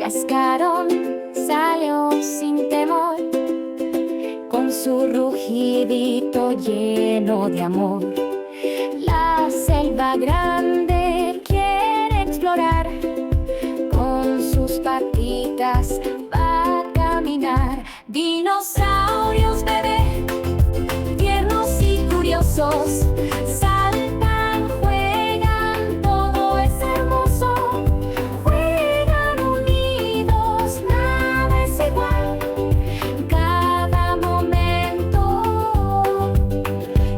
cascarón salió sin temor, con su rugidito lleno de amor. La selva grande quiere explorar, con sus patitas va a caminar. Dinosaurios bebé, tiernos y curiosos, saltan, juegan, todo es hermoso. Juegan unidos, nada es igual. Cada momento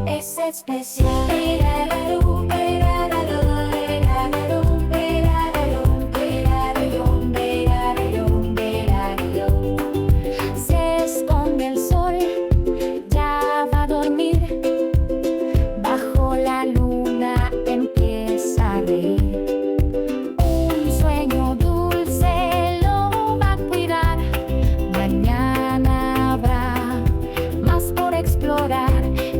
es especial. Se esconde el sol, ya va a dormir. Bajo la luna empieza a reír. Un sueño dulce lo va a cuidar. Mañana habrá más por explorar.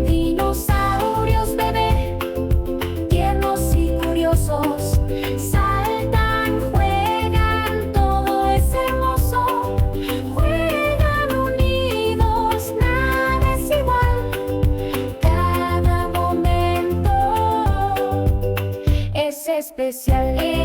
Dinosaurios bebé, tiernos y curiosos, saltan, juegan, todo es hermoso. Juegan unidos, nada es igual. Cada momento es especial.